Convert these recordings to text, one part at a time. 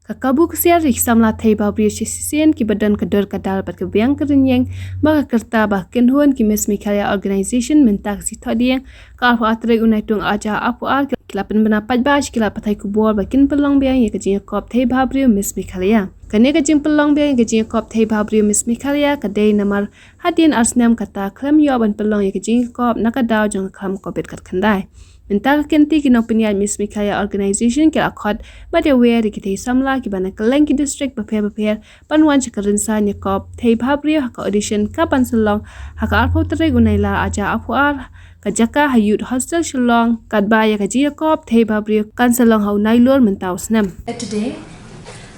Kakabuk siar samla thei bhabriew sisien ki badan kadar kadal pat kebiang kerenyeng maka kerta bahkan huan ki Miss Meghalaya Organization mentak si thodieng ka atre unai tung aja apu ar kilapan benapat baj kilapat thai kubor bakin pelong biang ye kajing kop thei bhabriew Miss Meghalaya kane kajing pelong biang kajing kop thei bhabriew Miss Meghalaya kadai namar hadin snem kata klam yo ban pelong ye kajing kop nakadaw jong kham kopet kat khandai Mentaka kenti kinong penyat Miss Meghalaya Organization kira akot bade wer di kita samla ki bana keleng ki district beper panwan cakar rynsan kop thei bhabriew haka audition kapan selong haka arpo tere gunaila aja apuar kajaka hayut hostel shillong kadba ya kaji kop thei bhabriew kan selong hau nailor mentau snem. Today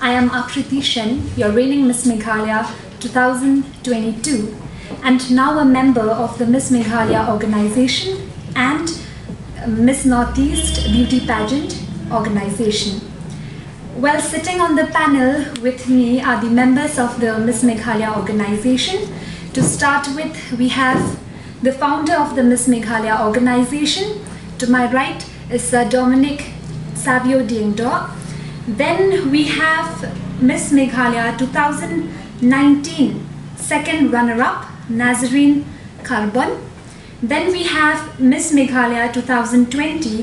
I am Akriti Shen, your reigning Miss Meghalaya 2022 and now a member of the Miss Meghalaya Organization and Miss Northeast Beauty Pageant Organization. Well, sitting on the panel with me are the members of the Miss Meghalaya Organization. To start with, we have the founder of the Miss Meghalaya Organization. To my right is Sir Dominic Savio Diengdo. Then we have Miss Meghalaya 2019 second runner-up Nazarene Carbon. Then we have Miss Meghalaya 2020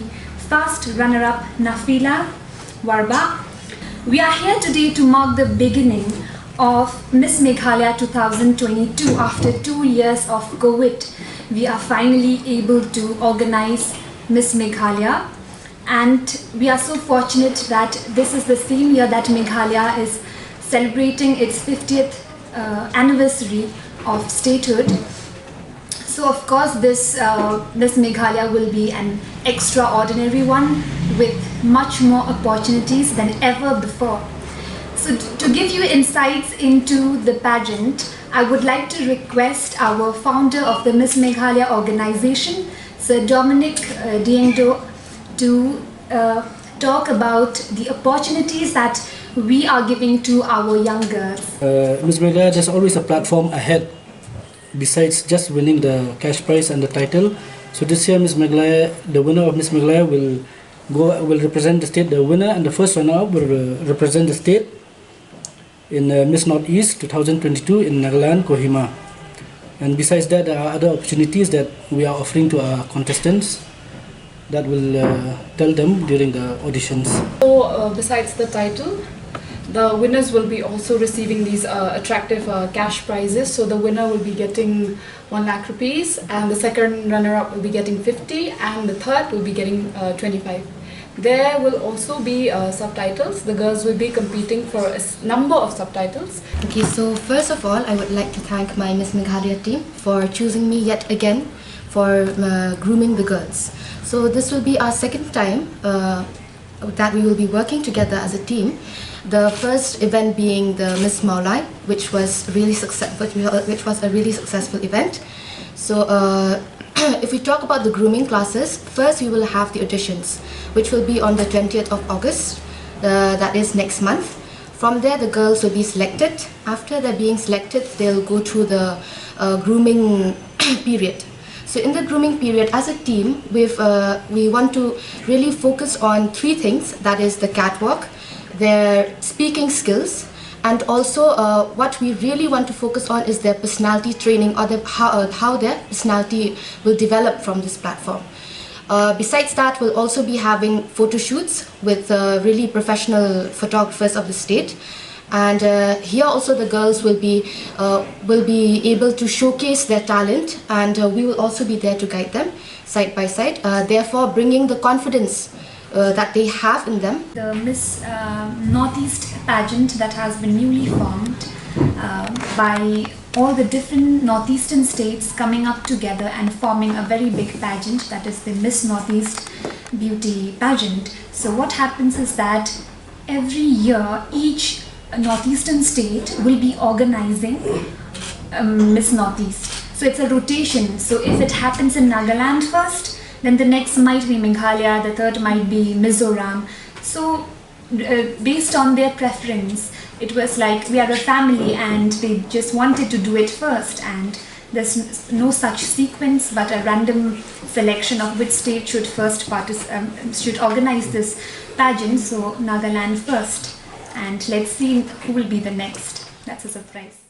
first runner-up Nafila Warba. We are here today to mark the beginning of Miss Meghalaya 2022. After 2 years of COVID, we are finally able to organize Miss Meghalaya, and we are so fortunate that this is the same year that Meghalaya is celebrating its 50th anniversary of statehood. So of course this Miss Meghalaya will be an extraordinary one with much more opportunities than ever before. So to give you insights into the pageant, I would like to request our founder of the Miss Meghalaya Organization, Sir Dominic Diengdo, to talk about the opportunities that we are giving to our young girls. Miss Meghalaya, there's always a platform ahead besides just winning the cash prize and the title. So this year Miss Meghalaya, the winner of Miss Meghalaya will represent the state. The winner and the first runner-up will represent the state in Miss Northeast 2022 in Nagaland, Kohima. And besides that, there are other opportunities that we are offering to our contestants that will tell them during the auditions. So besides the title, the winners will be also receiving these attractive cash prizes. So the winner will be getting 1 lakh rupees, and the second runner-up will be getting 50, and the third will be getting 25. There will also be subtitles. The girls will be competing for a number of subtitles. Okay, so first of all, I would like to thank my Miss Meghalaya team for choosing me yet again for grooming the girls. So this will be our second time that we will be working together as a team. The first event being the Miss Meghalaya, which was a really successful event. So if we talk about the grooming classes, first we will have the auditions, which will be on the 20th of August, that is next month. From there, the girls will be selected. After they're being selected, they'll go through the grooming period. So in the grooming period, as a team, we want to really focus on 3 things. That is the catwalk, their speaking skills, and also what we really want to focus on is their personality training, or how their personality will develop from this platform. Besides that, we'll also be having photo shoots with really professional photographers of the state. And here also the girls will be able to showcase their talent, and we will also be there to guide them side by side, therefore bringing the confidence that they have in them. The Miss Northeast pageant that has been newly formed by all the different northeastern states coming up together and forming a very big pageant, that is the Miss Northeast Beauty Pageant. So what happens is that every year each northeastern state will be organizing Miss Northeast. So it's a rotation. So if it happens in Nagaland first, then the next might be Meghalaya, the third might be Mizoram. So based on their preference, it was like we are a family and they just wanted to do it first, and there's no such sequence but a random selection of which state should first should organize this pageant. So Nagaland first, and let's see who will be the next. That's a surprise.